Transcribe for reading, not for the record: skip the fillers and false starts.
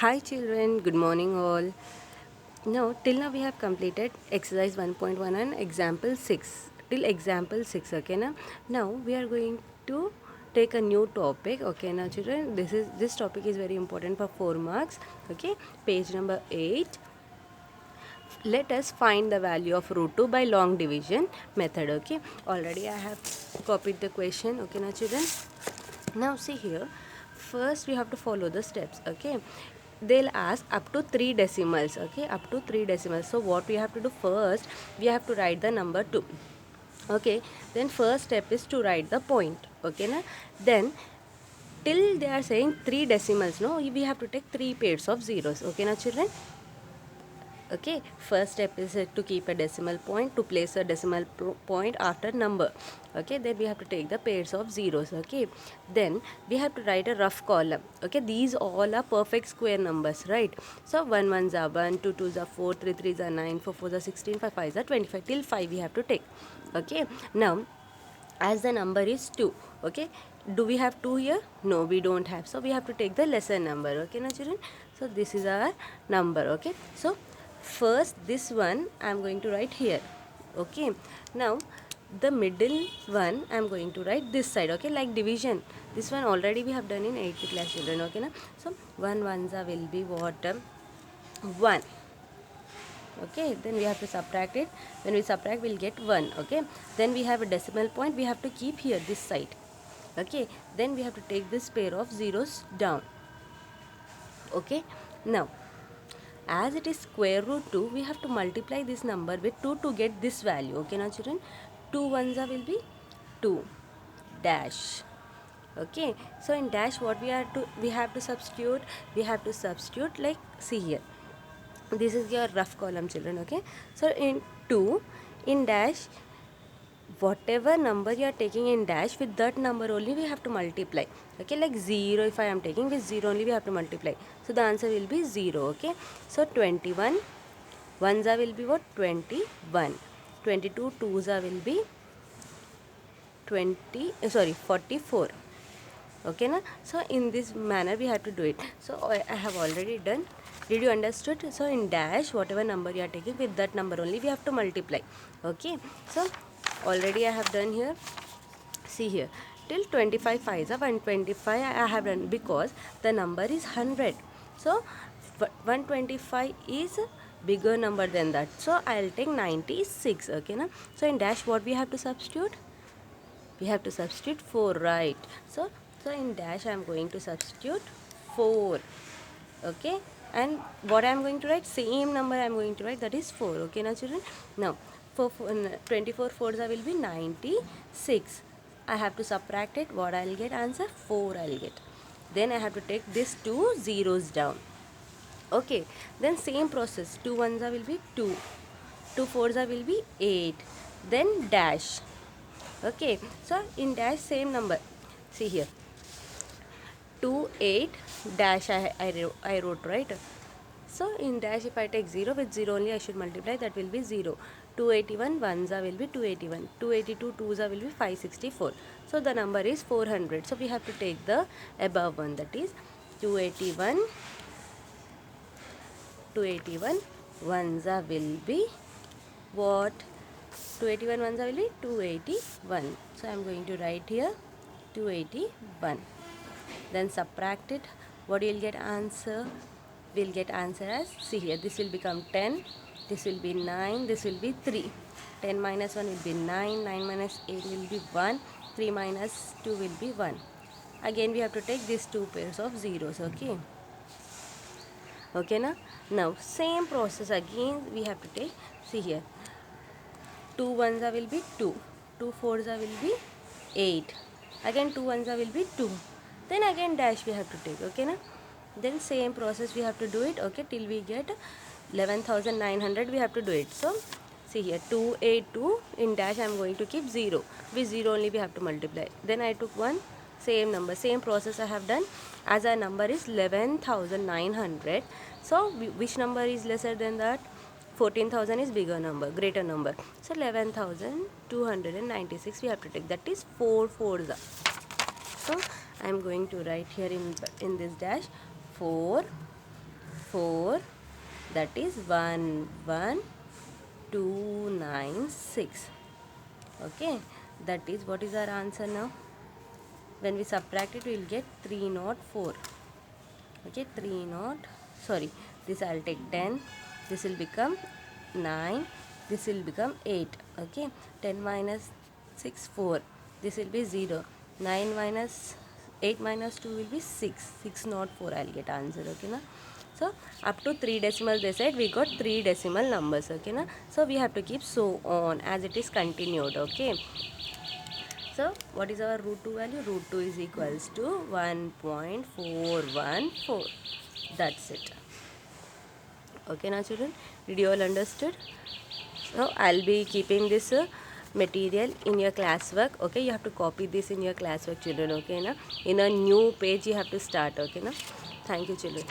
Hi children, good morning all. Now, till now we have completed exercise 1.1 and example 6. Till example 6, okay na? Now we are going to take a new topic, okay now children. This topic is very important for 4 marks, okay? Page number 8. Let us find the value of root 2 by long division method, okay? Already I have copied the question, okay now children? Now see here, first we have to follow the steps, okay? They'll ask up to 3 decimals, okay? Up to 3 decimals. So what we have to do first, we have to write the number 2, okay? Then first step is to write the point, okay na? Then till they are saying 3 decimals, no, we have to take 3 pairs of zeros, okay na children? Okay, first step is to keep a decimal point, to place a decimal point after number. Okay, then we have to take the pairs of zeros. Okay, then we have to write a rough column. Okay, these all are perfect square numbers, right? So 1 1s are 1, 2 2s are 4, 3 3s are 9, 4 4s are 16, 5 5s are 25. Till 5 we have to take. Okay, now as the number is 2, okay, do we have 2 here? No, we don't have, so we have to take the lesser number. Okay now children, so this is our number. Okay, so first this one I am going to write here. Okay, now the middle one I am going to write this side. Okay, like division, this one already we have done in 8th class children. Okay now, so 1 1s will be what? 1. Okay, then we have to subtract it. When we subtract, we'll get 1. Okay, then we have a decimal point, we have to keep here this side. Okay, then we have to take this pair of zeros down. Okay, now as it is square root 2, we have to multiply this number with 2 to get this value. Okay now children, 2 ones will be 2 dash. Okay, so in dash what we have to substitute, like, see here, this is your rough column children. Okay, so in 2, in dash, whatever number you are taking in dash, with that number only we have to multiply. Okay, like 0, if I am taking with 0 only we have to multiply, so the answer will be 0. Okay, so 21 ones will be what? 21. 22 twos will be 44. Okay na? So in this manner we have to do it. So I have already done. Did you understood? So in dash, whatever number you are taking, with that number only we have to multiply. Okay, so already I have done here. See here, till 25 5s are 125 I have done, because the number is 100. So 125 is bigger number than that, so I'll take 96. Okay na? So in dash what we have to substitute? We have to substitute 4, right? So in dash I am going to substitute 4. Okay, and what I am going to write? Same number I am going to write, that is 4. Okay now children, now for 24 fours will be 96. I have to subtract it. What I'll get? Answer 4 I'll get. Then I have to take these 2 zeros down. Okay, then same process, 2 ones will be 2, 2 fours will be 8, then dash. Okay, so in dash same number, see here, 2 8 dash I wrote, right? So in dash if I take 0, with 0 only I should multiply, that will be 0. 281 ones will be 281, 282 twos will be 564. So the number is 400. So we have to take the above one, that is 281 ones will be what? 281 ones will be 281. So I am going to write here 281. Then subtract it. What you will get? Answer, we'll get answer as, see here, this will become 10, this will be 9, this will be 3. 10 minus 1 will be 9, 9 minus 8 will be 1, 3 minus 2 will be 1. Again we have to take these 2 pairs of zeros. Okay, okay na? Now same process again we have to take. See here, 2 ones will be 2, 2 fours will be 8, again 2 ones will be 2, then again dash we have to take. Okay na? Then same process we have to do it. Okay, till we get 11,900 we have to do it. So see here, 282, in dash I am going to keep 0, with 0 only we have to multiply. Then I took one, same number, same process I have done. As our number is 11,900, so which number is lesser than that? 14,000 is bigger number, greater number. So 11,296 we have to take, that is 4 fours. So I am going to write here in this dash 4 4, that is 11296. Okay, that is what is our answer now. When we subtract it, we will get 304. Okay, this I'll take 10, this will become 9, this will become 8. Okay, 10 minus 6, 4, this will be 0. 9 minus 8 minus 2 will be 6. 604 I'll get answer. Okay na. So up to 3 decimals they said, we got 3 decimal numbers. Okay na. So we have to keep so on as it is continued. Okay, so what is our root 2 value? Root 2 is equals to 1.414. That's it. Okay now children, did you all understood? So I'll be keeping this material in your classwork. Okay, you have to copy this in your classwork children. Okay na, in a new page you have to start. Okay na. Thank you children.